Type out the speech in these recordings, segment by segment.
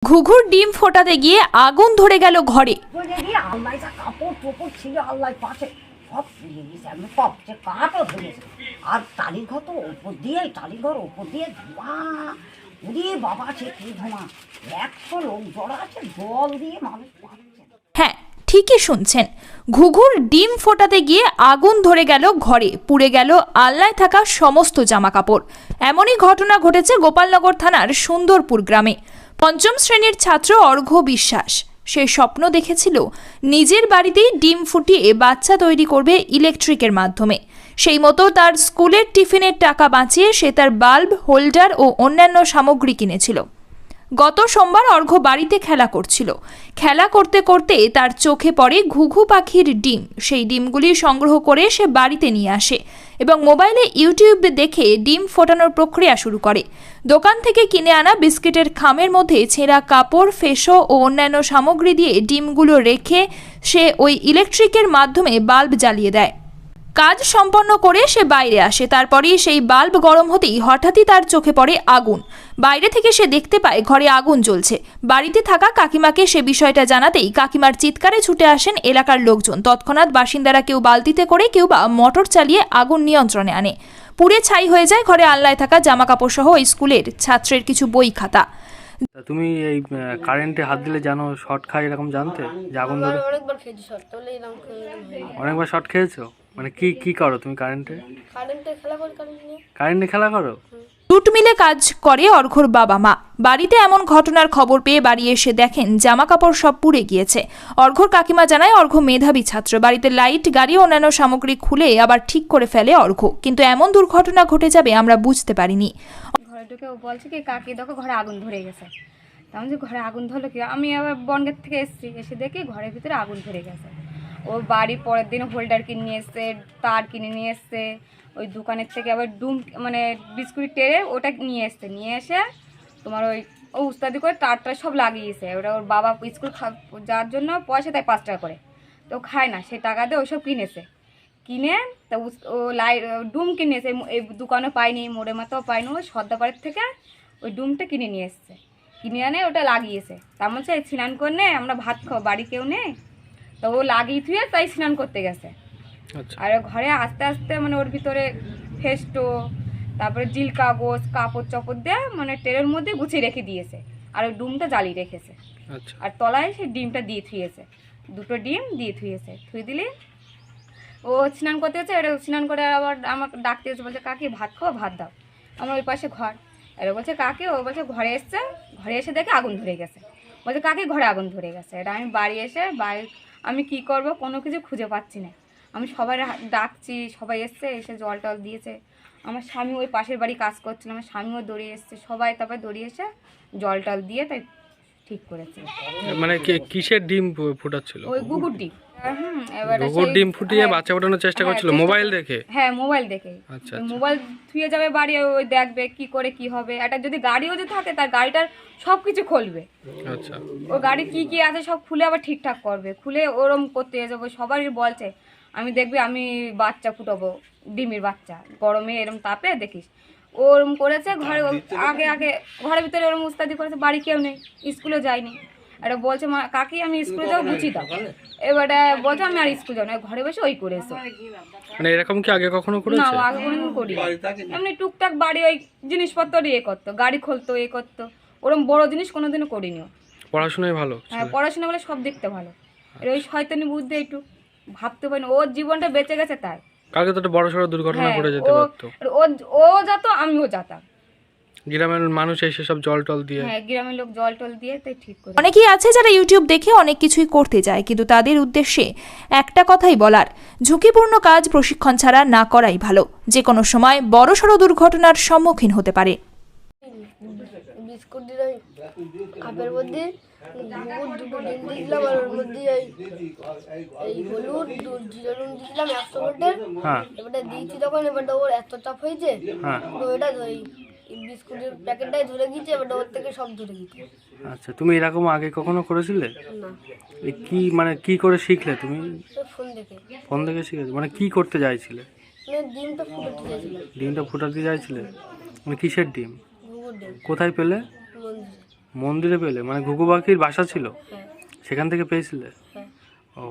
ঘুঘুর ডিম ফোটাতে গিয়ে আগুন ধরে গেল ঘরে। কাপড় টোপড় ছিল আল্লাহ পাশে সব পুড়িয়ে গেছে, আমি সব সে কাঠও ধরেছে। আর টালির ঘর তো ওপর দিয়ে, টালির ঘর ওপর দিয়ে ধোঁয়া উড়িয়ে বাবা, সে কি ধোঁয়া! 100 লোক জড়া আছে, জল দিয়ে মানুষ পাচ্ছে। হ্যাঁ, ঠিকই শুনছেন, ঘুঘুর ডিম ফোটাতে গিয়ে আগুন ধরে গেল ঘরে, পুড়ে গেল আলনায় থাকা সমস্ত জামা কাপড়। এমনই ঘটনা ঘটেছে গোপালনগর থানার সুন্দরপুর গ্রামে। পঞ্চম শ্রেণীর ছাত্র অর্ঘ্য বিশ্বাস সে স্বপ্ন দেখেছিল নিজের বাড়িতেই ডিম ফুটিয়ে বাচ্চা তৈরি করবে ইলেকট্রিকের মাধ্যমে। সেই মতো তার স্কুলের টিফিনের টাকা বাঁচিয়ে সে তার বাল্ব, হোল্ডার ও অন্যান্য সামগ্রী কিনেছিল। গত সোমবার অর্ঘ্য বাড়িতে খেলা করছিল। খেলা করতে করতে তার চোখে পড়ে ঘুঘু পাখির ডিম। সেই ডিমগুলি সংগ্রহ করে সে বাড়িতে নিয়ে আসে এবং মোবাইলে ইউটিউব দেখে ডিম ফোটানোর প্রক্রিয়া শুরু করে। দোকান থেকে কিনে আনা বিস্কিটের খামের মধ্যে ছেঁড়া কাপড়, ফেসো ও অন্যান্য সামগ্রী দিয়ে ডিমগুলো রেখে সে ওই ইলেকট্রিকের মাধ্যমে বাল্ব জ্বালিয়ে দেয়। কাজ সম্পন্ন করে সে বাইরে আসে। তারপরেই সেই বাল্ব গরম হতেই হঠাৎই তার চোখে পড়ে আগুন। বাইরে থেকে সে দেখতে পায় ঘরে আগুন জ্বলছে। বাড়িতে থাকা কাকিমাকে সে বিষয়টা জানাতেই কাকিমার চিৎকারে ছুটে আসেন এলাকার লোকজন। তৎক্ষণাৎ বাসিন্দারা কেউ বালতিতে করে, কেউ বা মোটর চালিয়ে আগুন নিয়ন্ত্রণে আনে। পুড়ে ছাই হয়ে যায় ঘরে আলনায় থাকা জামা কাপড় সহ স্কুলের ছাত্রের কিছু বই খাতা। তুমি এই কারেন্টে হাত দিলে জানো শর্ট খায়, এরকম জানতে যে আগুন ধরে? অনেকবার খেয়েছি শর্ট, তাহলে এরকম অনেকবার শর্ট খেয়েছো? মানে কি করো তুমি কারেন্টে? কারেন্টে খেলা করি, কারেন্টে খেলা করো? জুট মিলে কাজ করে অর্ঘ্যর বাবা মা। বাড়িতে এমন ঘটনার খবর পেয়ে বাড়ি এসে দেখেন জামা কাপড় সব পুড়ে গিয়েছে। অর্ঘ্যর কাকিমা জানায় অর্ঘ্য মেধাবী ছাত্র। বাড়িতে লাইট, গাড়ি ও অন্যান্য সামগ্রী খুলে আবার ঠিক করে ফেলে অর্ঘ্য। কিন্তু এমন দুর্ঘটনা ঘটে যাবে আমরা বুঝতে পারিনি। ঘরে ঢুকে ও বলছে কি, কাকি দেখো ঘরে আগুন ধরে গেছে। তেমন যে ঘরে আগুন ধরলো কি, আমি আবার বনগেট থেকে এসে দেখি ঘরের ভিতরে আগুন ধরে গেছে। ও বাড়ি পরের দিন হোল্ডার কিনে নিয়ে এসছে, তার কিনে নিয়ে এসছে, ওই দোকানের থেকে আবার ডুম মানে বিস্কুট টেরে ওটা নিয়ে এসে তোমার ওই ও উস্তাদি করে তারটা সব লাগিয়েছে। ওটা ওর বাবা স্কুল যাওয়ার জন্য পয়সা তাই 5 টাকা করে, তো খায় না, সে টাকা দিয়ে ওইসব কিনে তা ও ডুম কিনেছে। এই দোকানও পায়নি, মোড়ে মাথাও পায়নি, ওই সর্দাপাড়ের থেকে ওই ডুমটা কিনে নিয়ে এসছে। কিনে আনে ওটা লাগিয়েছে। তার মধ্যে স্নান করে নে, আমরা ভাত খাও, বাড়ি কেউ নেই, তো ও লাগিয়ে থুয়ে তাই স্নান করতে গেছে। আর ঘরে আস্তে আস্তে মানে ওর ভিতরে ফেস্টো, তারপরে জিল কাগজ, কাপড় চপড় দিয়ে মানে ট্রেনের মধ্যে গুছিয়ে রেখে দিয়েছে। আর ওই ডিমটা জ্বালিয়ে রেখেছে। আর তলায় সেই ডিমটা দিয়ে থুয়েছে, 2টো ডিম দিয়ে থুয়ে দিলে ও স্নান করতে গেছে। এটা স্নান করে আবার আমাকে ডাকতে গেছে, বলছে কাকি ভাত খাও, ভাত দাও। আমার ওই পাশে ঘর, এবার বলছে কাকি, ও বলছে ঘরে এসছে, ঘরে এসে দেখে আগুন ধরে গেছে। বলছে কাকি ঘরে আগুন ধরে গেছে। এটা আমি বাড়ি এসে আমি কি করব, কোনো কিছু খুঁজে পাচ্ছি না। আমি সবাই ডাকছি, সবাই এসছে, এসে জল টল দিয়েছে। আমার স্বামী ওই পাশের বাড়ি কাজ করছিল, আমার স্বামীও দৌড়িয়ে এসছে, সবাই তারপরে দৌড়িয়ে এসে জল টল দিয়ে তাই ঠিক করেছে। মানে কিসের ডিম ফুটাচ্ছিল? ওই গুগুর ডিম। ঘুঘুর ডিম ফুটিয়ে বাচ্চা ফোটানোর চেষ্টা করছিল মোবাইল দেখে? হ্যাঁ, মোবাইল দেখে। আচ্ছা, মোবাইল থুয়ে যাবে বাড়ি, ওই দেখবে কি করে কি হবে। একটা যদি গাড়িও যদি থাকে, তার গাড়িটার সবকিছু খুলবে। আচ্ছা, ও গাড়ি কি আছে সব খুলে আবার ঠিকঠাক করবে, খুলে ওরম করতে যাবো। সবারই বলছে আমি দেখবি আমি বাচ্চা ফুটাবো, ডিমের বাচ্চা, গরমে এরম তাপে দেখিস। ওরম করেছে। ঘরে আগে ঘরের ভিতরে ওরম উস্তাদি করেছে, বাড়ি কেউ নেই, স্কুলে যায়নি। এটা বলছে মা কাকি আমি স্কুলে যাবো, গুছিয়ে দাও। এবারে বলছে আমি আর স্কুল যাবো না, ঘরে বসে ওই করেছে। মানে এরকম কি আগে কখনো করেছে? না, আগে কোনোদিন করি এমনি টুকটাক বাড়ি ওই জিনিসপত্র ইয়ে করতো, গাড়ি খুলতো, ইয়ে করতো। ওরম বড় জিনিস কোনোদিনও করিনি। পড়াশোনায় ভালো? হ্যাঁ, পড়াশোনা বলে সব দেখতে ভালো। ওই শয়তানি বুদ্ধি একটু ভাবতে পারি না, ওর জীবনটা বেঁচে গেছে তাই। কালকে তো একটা বড়সড় দুর্ঘটনা ঘটে যেতে পারতো। ও যেত, আমিও যেতাম। গ্রামের মানুষ এসে সব জল টল দিয়ে, হ্যাঁ, গ্রামের লোক জল টল দিয়ে তাই ঠিক করে। অনেকেই আছে যারা ইউটিউব দেখে অনেক কিছুই করতে যায়, কিন্তু তাদের উদ্দেশ্যে একটা কথাই বলার, ঝুঁকিপূর্ণ কাজ প্রশিক্ষণ ছাড়া না করাই ভালো। যে কোনো সময় বড়সড় দুর্ঘটনার সম্মুখীন হতে পারে। বিস্কুট দিলাম কাপের মধ্যে, দুটো ডিম দিয়েছিলাম, আর ওর মধ্যে এই হলুদ জিরা নুন দিয়েছিলাম 100 গ্রামের। এবারটা দিয়েছি তখন, এবারটা ওর এত চাপ হয়েছে, ওটা বিস্কুটের প্যাকেটটাই ধরে গিয়েছে, এবারটা ওর থেকে সব ধরে গিয়েছে। আচ্ছা, তুমি এরকম আগে কখনো করেছিলে? না। কি মানে কি করে শিখলে তুমি? ফোন দেখে শিখেছো? মানে কি করতে চাইছিলে? ডিমটা ফুটাতে চাইছিলাম। ডিমটা ফুটাতে চাইছিলে? মানে কিসের ডিম? ঘুঘুর ডিম। কোথায় পেলে? মন্দিরে। মন্দিরে পেলে মানে ঘুঘু পাখির বাসা ছিল, হ্যাঁ সেখান থেকে পেয়েছিলে? হ্যাঁ ও,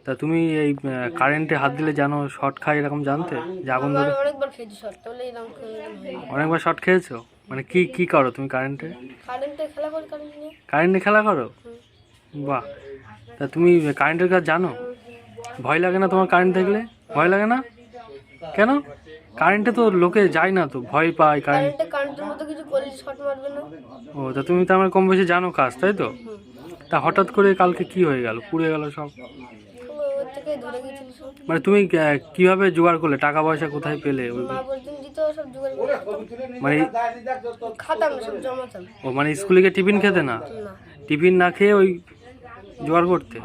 তা তুমি এই কারেন্টে হাত দিলে জানো শর্ট খায় এরকম জানতে, যে আগুন আমার ধরে? অনেকবার খেয়েছি শর্ট, তাহলে এরকম হয়নি। অনেকবার শর্ট খেয়েছো? মানে কি কি করো তুমি কারেন্টে? কারেন্টে খেলা করি, কারেন্ট নিয়ে। কারেন্টে খেলা করো? বাহ, তা তুমি কারেন্টের কাজ জানো? ভয় লাগে না তোমার কারেন্ট দেখলে? ভয় লাগে না কেন? কারেন্টে তো লোকে যায় না, তো ভয় পায় কারেন্ট। কারেন্টের মতো কিছু করলে শর্ট মারবে না। ও, তা তুমি তো আমার কম বেশি জানো কাজ, তাই তো? তা হঠাৎ করে কালকে কি হয়ে গেল, পুড়ে গেল সব? ওর থেকে ধরে গেছিল সব। মানে তুমি কিভাবে জোগাড় করলে, টাকা পয়সা কোথায় পেলে? মা বলতেন দিত, সব জোগাড় করে রাখতাম। মানে খাতাম সব জমাতাম। ও, মানে স্কুলে গিয়ে টিফিন খেতে না? না টিফিন না খেয়ে ওই জোগাড় করতে?